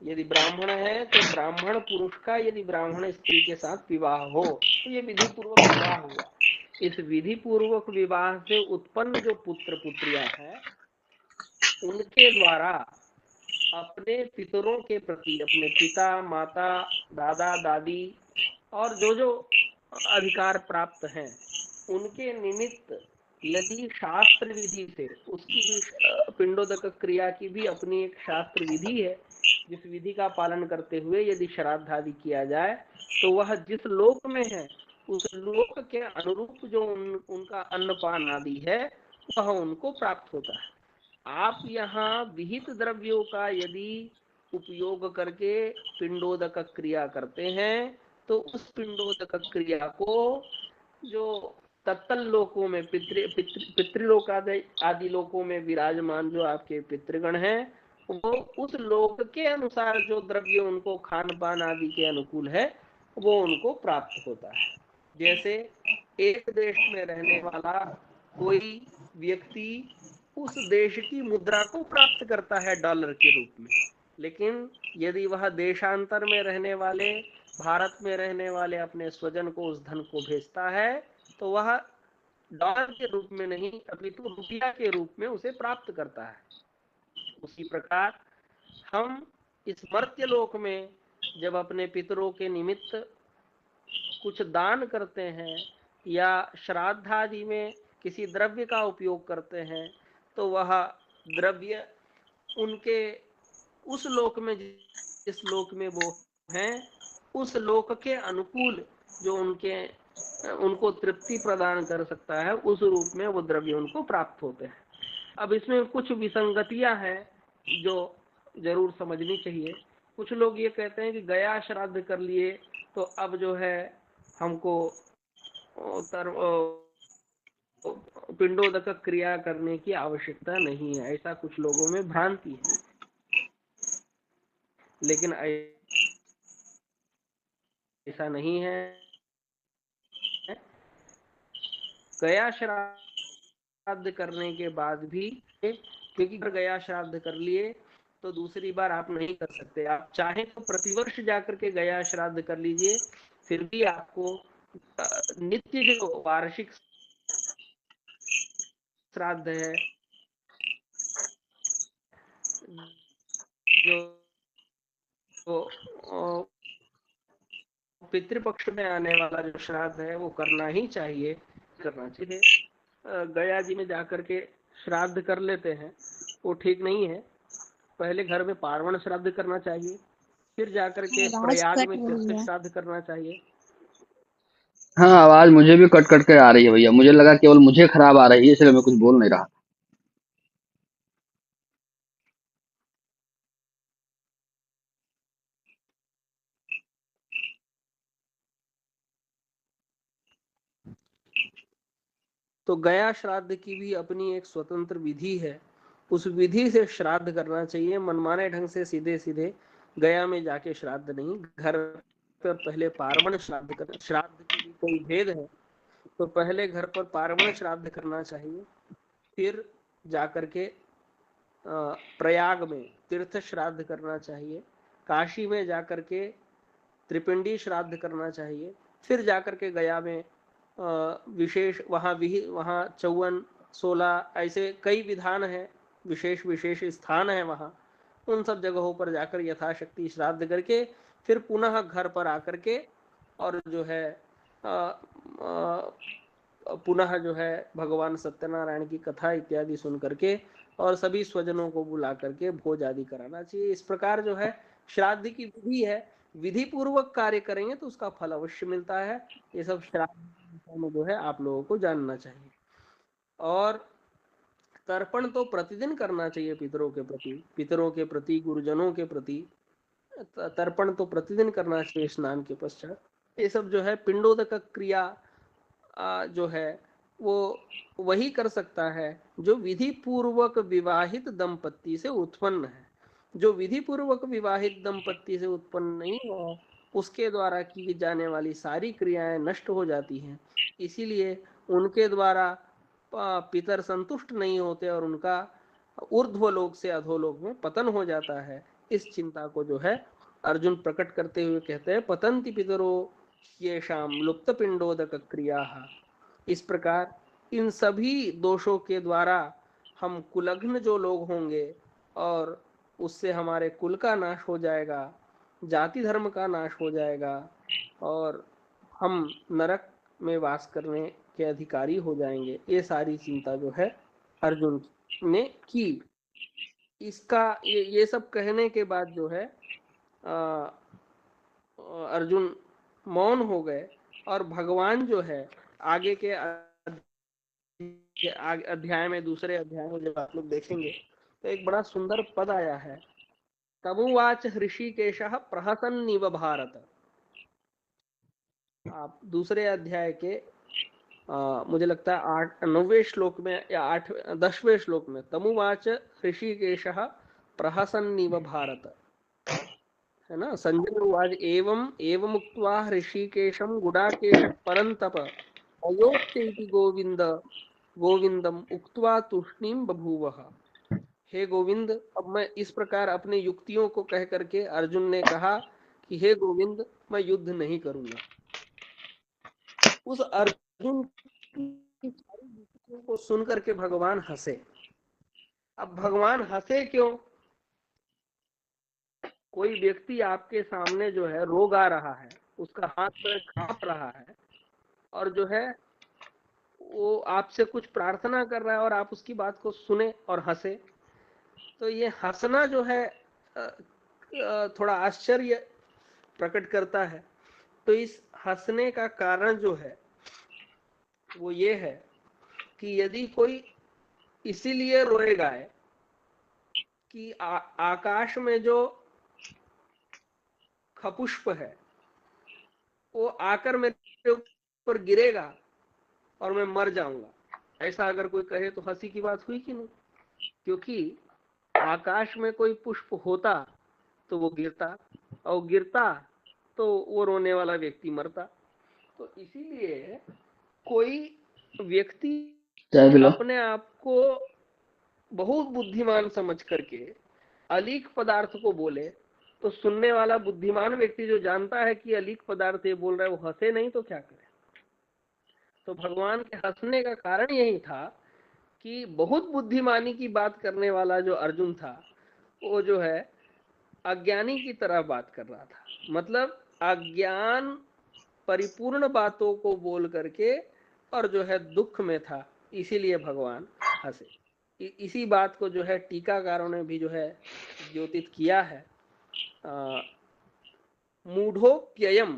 यदि ब्राह्मण है तो ब्राह्मण पुरुष का यदि ब्राह्मण स्त्री के साथ विवाह हो तो ये विधि पूर्वक विवाह हुआ। इस विधि पूर्वक विवाह से उत्पन्न जो पुत्र पुत्रियां हैं उनके द्वारा अपने पितरों के प्रति, अपने पिता माता दादा दादी और जो जो अधिकार प्राप्त हैं उनके निमित्त यदि शास्त्र विधि से, उसकी भी पिंडोदक क्रिया की भी अपनी एक शास्त्र विधि है, जिस विधि का पालन करते हुए यदि श्राद्ध आदि किया जाए तो वह जिस लोक में है उस लोक के अनुरूप जो उनका अन्नपान आदि है वह उनको प्राप्त होता है। आप यहाँ विहित द्रव्यों का यदि उपयोग करके पिंडोदक क्रिया करते हैं तो उस पिंडोदक क्रिया को जो तत्तल लोकों में पितृलोक आदि लोकों में विराजमान जो आपके पितृगण हैं वो उस लोक के अनुसार जो द्रव्य उनको खान पान आदि के अनुकूल है वो उनको प्राप्त होता है। जैसे एक देश में रहने वाला कोई व्यक्ति उस देश की मुद्रा को प्राप्त करता है डॉलर के रूप में, लेकिन यदि वह देशांतर में रहने वाले भारत में रहने वाले अपने स्वजन को उस धन को भेजता है तो वह डॉलर के रूप में नहीं अपितु रुपया के रूप में उसे प्राप्त करता है। उसी प्रकार हम इस मर्त्य लोक में जब अपने पितरों के निमित्त कुछ दान करते हैं या श्राद्ध आदि में किसी द्रव्य का उपयोग करते हैं तो वह द्रव्य उनके उस लोक में जिस लोक में वो हैं उस लोक के अनुकूल जो उनको तृप्ति प्रदान कर सकता है उस रूप में वो द्रव्य उनको प्राप्त होते हैं। अब इसमें कुछ विसंगतियां हैं जो जरूर समझनी चाहिए। कुछ लोग ये कहते हैं कि गया श्राद्ध कर लिए तो अब जो है हमको पिंडोदक क्रिया करने की आवश्यकता नहीं है, ऐसा कुछ लोगों में भ्रांति है। लेकिन ऐसा नहीं है। गया श्राद्ध करने के बाद भी, क्योंकि गया श्राद्ध कर लिए तो दूसरी बार आप नहीं कर सकते। आप चाहें तो प्रतिवर्ष जाकर के गया श्राद्ध कर लीजिए, फिर भी आपको नित्य जो वार्षिक श्राद्ध है जो पितृपक्ष में आने वाला जो श्राद्ध है वो करना ही चाहिए, करना चाहिए। गया जी में जाकर के श्राद्ध कर लेते हैं वो ठीक नहीं है। पहले घर में पार्वण श्राद्ध करना चाहिए, फिर जाकर के प्रयाग में तीर्थ श्राद्ध करना चाहिए। हाँ, आवाज मुझे भी कट कट के आ रही है भैया। मुझे लगा केवल मुझे खराब आ रही है, इसलिए मैं कुछ बोल नहीं रहा। तो गया श्राद्ध की भी अपनी एक स्वतंत्र विधि है, उस विधि से श्राद्ध करना चाहिए। मनमाने ढंग से सीधे सीधे गया में जाके श्राद्ध नहीं, घर पर पहले पार्वण श्राद्ध करना। श्राद्ध की भी कोई भेद है तो पहले घर पर पार्वण श्राद्ध करना चाहिए, फिर जाकर के प्रयाग में तीर्थ श्राद्ध करना चाहिए, काशी में जाकर के त्रिपिंडी श्राद्ध करना चाहिए, फिर जाकर के गया में विशेष वहाँ 54, 16 ऐसे कई विधान हैं, विशेष विशेष स्थान है वहाँ, उन सब जगहों पर जाकर यथाशक्ति श्राद्ध करके फिर पुनः घर पर आकर के और जो है पुनः जो है भगवान सत्यनारायण की कथा इत्यादि सुन करके और सभी स्वजनों को बुला करके भोज आदि कराना चाहिए। इस प्रकार जो है श्राद्ध की विधि है, विधि पूर्वक कार्य करेंगे तो उसका फल अवश्य मिलता है। ये सब श्राद्ध में जो है आप लोगों को जानना चाहिए। और तर्पण तो प्रतिदिन करना चाहिए पितरों के प्रति गुरुजनों के प्रति तर्पण तो प्रतिदिन करना चाहिए स्नान के पश्चात। ये सब जो है पिंडोदक क्रिया जो है वो वही कर सकता है जो विधि पूर्वक विवाहित दंपत्ति से उत्पन्न है। जो विधि पूर्वक विवाहित दंपत्ति से उत्पन्न नहीं हो उसके द्वारा की जाने वाली सारी क्रियाएं नष्ट हो जाती हैं, इसीलिए उनके द्वारा पितर संतुष्ट नहीं होते और उनका ऊर्ध्वलोक से अधोलोक में पतन हो जाता है। इस चिंता को जो है अर्जुन प्रकट करते हुए कहते हैं पतंति पितरो येषाम लुप्त पिंडोदक क्रिया। इस प्रकार इन सभी दोषों के द्वारा हम कुलग्न जो लोग होंगे और उससे हमारे कुल का नाश हो जाएगा, जाति धर्म का नाश हो जाएगा और हम नरक में वास करने के अधिकारी हो जाएंगे। ये सारी चिंता जो है अर्जुन ने की। इसका ये सब कहने के बाद जो है अर्जुन मौन हो गए और भगवान जो है आगे के अध्याय में, दूसरे अध्याय में जब आप लोग देखेंगे तो एक बड़ा सुंदर पद आया है, तमुवाच ऋषिकेशः प्रहसन्निव भारत। आप दूसरे अध्याय के मुझे लगता है 9वें श्लोक में या 10वें श्लोक में, तमुवाच ऋषिकेशः प्रहसन्निव भारत, है ना। संजय उवाच एवमुक्त्वा ऋषिकेशं गुडाकेशः परन्तप अयोक्ष्येति गोविंदम उक्त्वा तूष्णीं बभूवः। हे गोविंद, अब मैं इस प्रकार अपने युक्तियों को कह करके अर्जुन ने कहा कि हे गोविंद, मैं युद्ध नहीं करूंगा। उस अर्जुन की सारी युक्तियों को सुन करके भगवान हंसे। अब भगवान हंसे क्यों? कोई व्यक्ति आपके सामने जो है रोग आ रहा है, उसका हाथ पैर कांप रहा है और जो है वो आपसे कुछ प्रार्थना कर रहा है और आप उसकी बात को सुने और हंसे, तो ये हंसना जो है थोड़ा आश्चर्य प्रकट करता है। तो इस हंसने का कारण जो है वो ये है कि यदि कोई इसीलिए रोएगा है कि आकाश में जो खपुष्प है वो आकर मेरे ऊपर गिरेगा और मैं मर जाऊंगा, ऐसा अगर कोई कहे तो हंसी की बात हुई कि नहीं? क्योंकि आकाश में कोई पुष्प होता तो वो गिरता, और गिरता तो वो रोने वाला व्यक्ति मरता। तो इसीलिए कोई व्यक्ति अपने आप को बहुत बुद्धिमान समझ करके अलीक पदार्थ को बोले तो सुनने वाला बुद्धिमान व्यक्ति जो जानता है कि अलीक पदार्थ ये बोल रहा है वो हंसे नहीं तो क्या करे। तो भगवान के हंसने का कारण यही था कि बहुत बुद्धिमानी की बात करने वाला जो अर्जुन था वो जो है अज्ञानी की तरह बात कर रहा था, मतलब अज्ञान परिपूर्ण बातों को बोल करके और जो है दुख में था, इसीलिए भगवान हंसे। इसी बात को जो है टीकाकारों ने भी जो है द्योतित किया है। मूढ़ोप्ययम्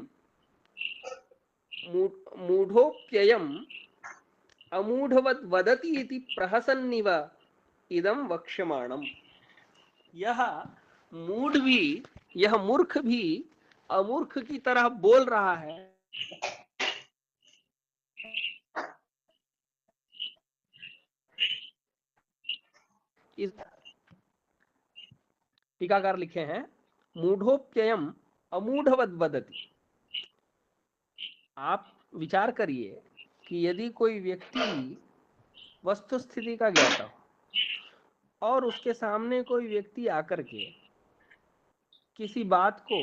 अमूढ़वत् वदति इति प्रहसन्निव इदं वक्ष्यमाणम्। यह मूढ़ भी, यह मूर्ख भी अमूर्ख की तरह बोल रहा है। इस टीकाकार लिखे हैं, मूढ़ोप्ययम् अमूढ़वत् वदति। आप विचार करिए कि यदि कोई व्यक्ति वस्तु स्थिति का ज्ञाता हो और उसके सामने कोई व्यक्ति आकर के किसी बात को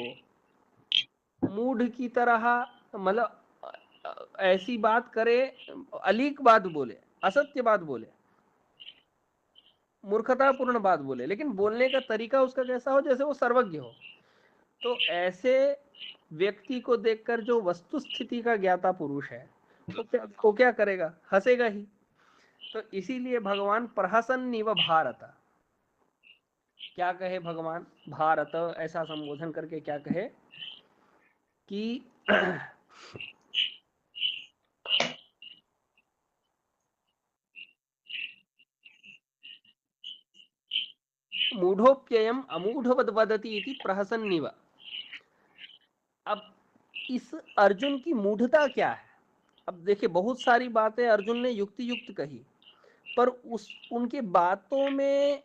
मूढ़ की तरह, मतलब ऐसी बात करे, अलीक बात बोले, असत्य बात बोले, मूर्खतापूर्ण बात बोले, लेकिन बोलने का तरीका उसका कैसा हो जैसे वो सर्वज्ञ हो, तो ऐसे व्यक्ति को देखकर जो वस्तु स्थिति का ज्ञाता पुरुष है तो क्या करेगा? हंसेगा ही। तो इसीलिए भगवान प्रहसन्निव भारत, क्या कहे भगवान? भारत ऐसा संबोधन करके क्या कहे कि मूढ़ोप्ययम् अमूढ़वत् वदति इति प्रहसन्निव। अब इस अर्जुन की मूढ़ता क्या है? अब देखिए, बहुत सारी बातें अर्जुन ने युक्ति युक्त कही, पर उनकी बातों में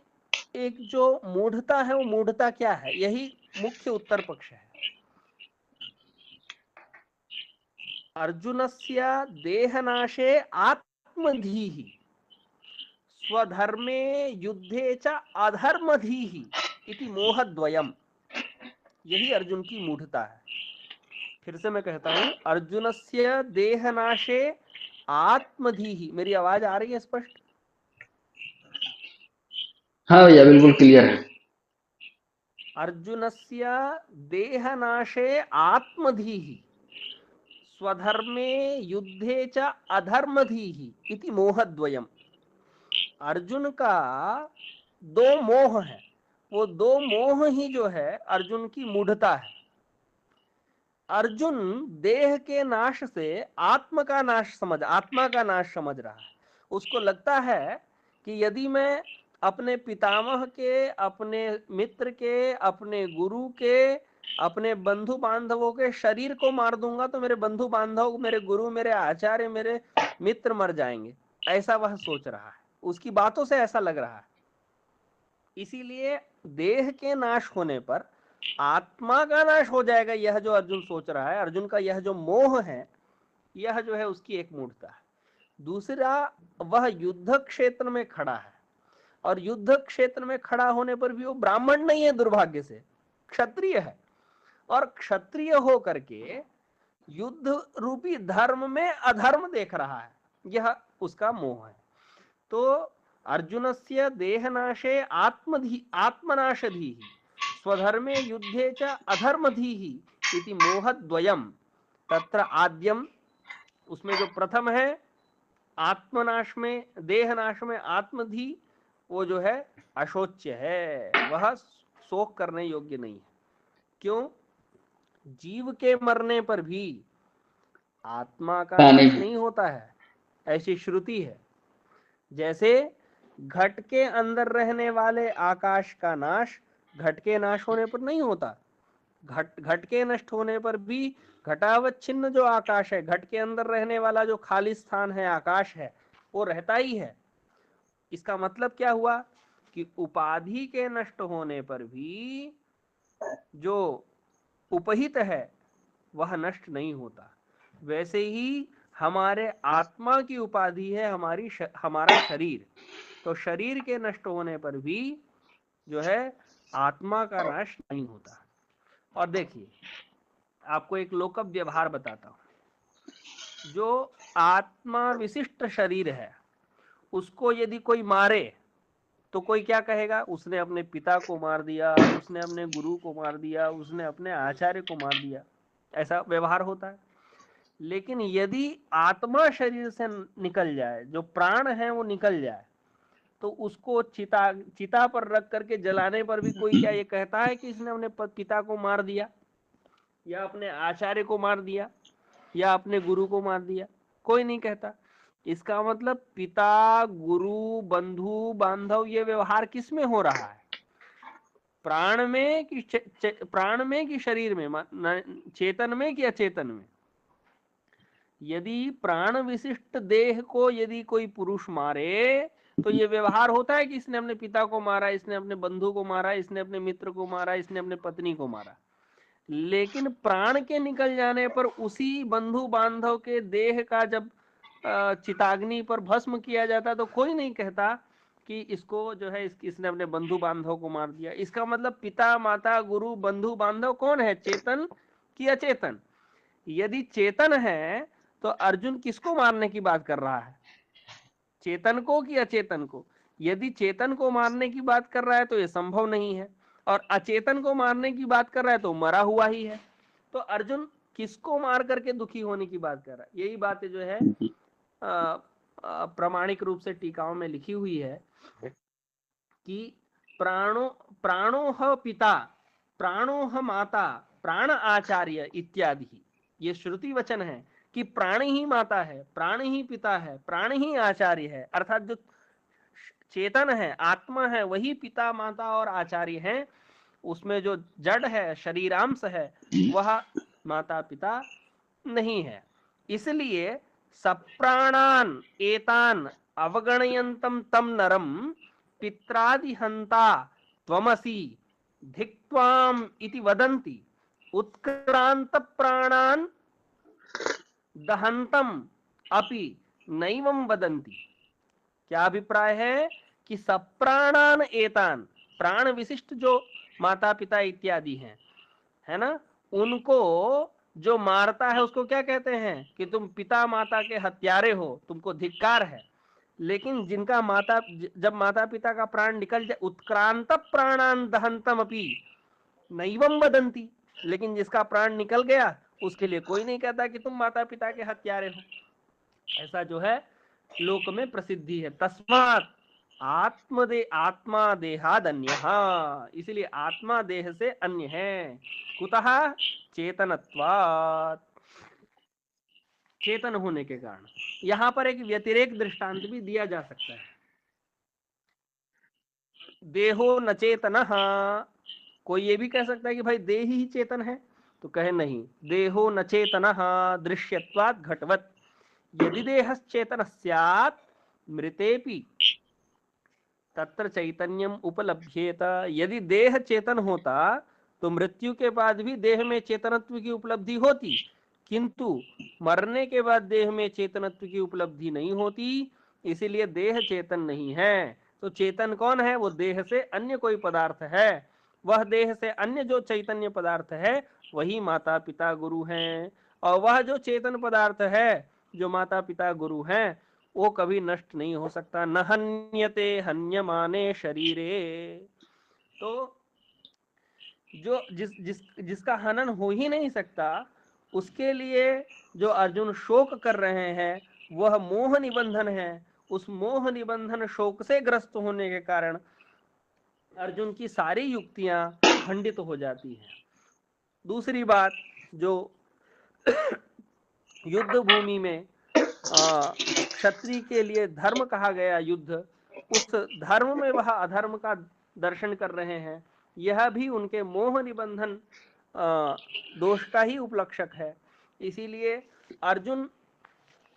एक जो मूढ़ता है, वो मूढ़ता क्या है? यही मुख्य उत्तर पक्ष है। अर्जुनस्य देहनाशे आत्मधीः स्वधर्मे युद्धे च अधर्मधीः इति मोहद्वयम्। यही अर्जुन की मूढ़ता है। फिर से मैं कहता हूं, अर्जुनस्य देहनाशे आत्मधीः। मेरी आवाज आ रही है स्पष्ट? हाँ भैया, बिल्कुल क्लियर है। अर्जुनस्य देहनाशे आत्मधीः स्वधर्मे युद्धे च अधर्मधीः इति मोहद्वयम्। अर्जुन का दो मोह है, वो दो मोह ही जो है अर्जुन की मूढ़ता है। अर्जुन देह के नाश से आत्मा का नाश समझ रहा है। उसको लगता है कि यदि मैं अपने पितामह के, अपने मित्र के, अपने गुरु के, अपने बंधु बांधवों के शरीर को मार दूंगा तो मेरे बंधु बांधव, मेरे गुरु, मेरे आचार्य, मेरे मित्र मर जाएंगे, ऐसा वह सोच रहा है। उसकी बातों से ऐसा लग रहा है। इसीलिए देह के नाश होने पर आत्मा का नाश हो जाएगा, यह जो अर्जुन सोच रहा है, अर्जुन का यह जो मोह है, यह जो है उसकी एक मूर्खता है। दूसरा, वह युद्ध क्षेत्र में खड़ा है, और युद्ध क्षेत्र में खड़ा होने पर भी वो ब्राह्मण नहीं है, दुर्भाग्य से क्षत्रिय है, और क्षत्रिय हो करके युद्ध रूपी धर्म में अधर्म देख रहा है, यह उसका मोह है। तो अर्जुनस्य देहनाशे आत्मनाशधीः स्वधर्मे युद्धे च अधर्मधीः इति मोहद्वयम् तत्र आद्यम, उसमें जो प्रथम है आत्मनाश में, देहनाश में आत्मधी, वो जो है अशोच्य है, वह शोक करने योग्य नहीं है। क्यों? जीव के मरने पर भी आत्मा का नाश नहीं होता है, ऐसी श्रुति है। जैसे घट के अंदर रहने वाले आकाश का नाश घट के नाश होने पर नहीं होता, घट के नष्ट होने पर भी घटावच्छिन्न जो आकाश है, घट के अंदर रहने वाला जो खाली स्थान है, आकाश है, वो रहता ही है। इसका मतलब क्या हुआ कि उपाधि के नष्ट होने पर भी जो उपहित है वह नष्ट नहीं होता। वैसे ही हमारे आत्मा की उपाधि है हमारा शरीर, तो शरीर के नष्ट होने पर भी जो है आत्मा का नाश नहीं होता। और देखिए, आपको एक लोकप व्यवहार बताता हूं। जो आत्मा विशिष्ट शरीर है, उसको यदि कोई मारे तो कोई क्या कहेगा? उसने अपने पिता को मार दिया, उसने अपने गुरु को मार दिया, उसने अपने आचार्य को मार दिया, ऐसा व्यवहार होता है। लेकिन यदि आत्मा शरीर से निकल जाए, जो प्राण है वो निकल जाए, तो उसको चिता पर रख करके जलाने पर भी कोई क्या ये कहता है कि इसने अपने पिता को मार दिया, या अपने आचार्य को मार दिया, या अपने गुरु को मार दिया? कोई नहीं कहता। इसका मतलब पिता, गुरु, बंधु बांधव, ये व्यवहार किस में हो रहा है? प्राण में कि शरीर में, चेतन में कि अचेतन में? यदि प्राण विशिष्ट देह को यदि कोई पुरुष मारे तो ये व्यवहार होता है कि इसने अपने पिता को मारा, इसने अपने बंधु को मारा, इसने अपने मित्र को मारा, इसने अपने पत्नी को मारा। लेकिन प्राण के निकल जाने पर उसी बंधु बांधव के देह का जब चिताग्नि पर भस्म किया जाता तो कोई नहीं कहता कि इसको जो है इसने अपने बंधु बांधव को मार दिया। इसका मतलब पिता, माता, गुरु, बंधु बांधव कौन है? चेतन कि अचेतन? यदि चेतन है तो अर्जुन किसको मारने की बात कर रहा है? चेतन को कि अचेतन को? यदि चेतन को मारने की बात कर रहा है तो यह संभव नहीं है, और अचेतन को मारने की बात कर रहा है तो मरा हुआ ही है। तो अर्जुन किसको मार करके दुखी होने की बात कर रहा है? यही बात जो है प्रामाणिक रूप से टीकाओं में लिखी हुई है कि प्राणोह पिता, प्राणोह माता, प्राण आचार्य इत्यादि, ये श्रुति वचन है कि प्राण ही माता है, प्राण ही पिता है, प्राण ही आचार्य है। अर्थात जो चेतन है, आत्मा है, वही पिता, माता और आचार्य हैं। उसमें जो जड़ है, शरीरांश है, वह माता पिता नहीं है। इसलिए सप्राणान एतान अवगणयन्तम तम नरम पित्रादिहंता त्वमसि धिक्त्वाम इति वदन्ति उत्क्रांत प्राणान दहंतम अपि नैवम वदन्ति। क्या अभिप्राय है कि सप्राणान एतान, प्राण विशिष्ट जो माता पिता इत्यादि हैं, है ना, उनको जो मारता है उसको क्या कहते हैं कि तुम पिता माता के हत्यारे हो, तुमको धिक्कार है। लेकिन जिनका जब माता पिता का प्राण निकल जाए, उत्क्रांत प्राणान दहंतम अपि नैवम वदन्ति, लेकिन जिसका प्राण निकल गया उसके लिए कोई नहीं कहता कि तुम माता पिता के हत्यारे हो। ऐसा जो है लोक में प्रसिद्धि है। तस्मात् आत्मा देहाद अन्यः, इसलिए आत्मा देह से अन्य है। कुतः? चेतनत्वात्, चेतन होने के कारण। यहां पर एक व्यतिरेक दृष्टांत भी दिया जा सकता है। देहो न चेतनः। कोई ये भी कह सकता है कि भाई देह ही चेतन है, तो कहे नहीं, देहो न चेतनः दृश्यत्वात् घटवत्, यदि देहश्चेतन स्यात् मृतेपि तत्र चैतन्यम उपलभ्येत। यदि देह चेतन होता तो मृत्यु के बाद भी देह में चेतनत्व की उपलब्धि होती, किंतु मरने के बाद देह में चेतनत्व की उपलब्धि नहीं होती, इसीलिए देह चेतन नहीं है। तो चेतन कौन है? वो देह से अन्य कोई पदार्थ है। वह देह से अन्य जो चैतन्य पदार्थ है वही माता पिता गुरु हैं। और वह जो चेतन पदार्थ है, जो माता पिता गुरु हैं, वो कभी नष्ट नहीं हो सकता। न हन्यते हन्यमाने शरीरे। तो जो जिसका हनन हो ही नहीं सकता, उसके लिए जो अर्जुन शोक कर रहे हैं वह मोह निबंधन है। उस मोह निबंधन शोक से ग्रस्त होने के कारण अर्जुन की सारी युक्तियां खंडित हो जाती हैं। दूसरी बात, जो युद्ध भूमि में क्षत्रिय के लिए धर्म कहा गया युद्ध, उस धर्म में वह अधर्म का दर्शन कर रहे हैं, यह भी उनके मोह निबंधन दोष का ही उपलक्षक है। इसीलिए अर्जुन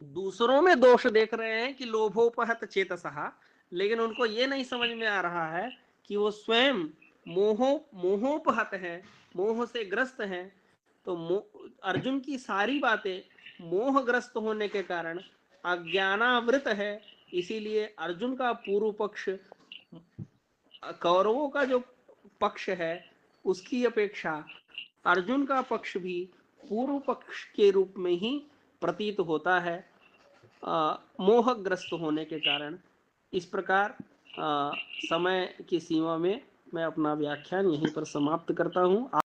दूसरों में दोष देख रहे हैं कि लोभोपहत चेतसः, लेकिन उनको ये नहीं समझ में आ रहा है कि वो स्वयं मोहोपहत है, मोह से ग्रस्त हैं। तो अर्जुन की सारी बातें मोहग्रस्त होने के कारण अज्ञानावृत है। इसीलिए अर्जुन का पूर्व पक्ष कौरवों का जो पक्ष है उसकी अपेक्षा अर्जुन का पक्ष भी पूर्व पक्ष के रूप में ही प्रतीत होता है, मोहग्रस्त होने के कारण। इस प्रकार समय की सीमा में मैं अपना व्याख्यान यहीं पर समाप्त करता हूँ।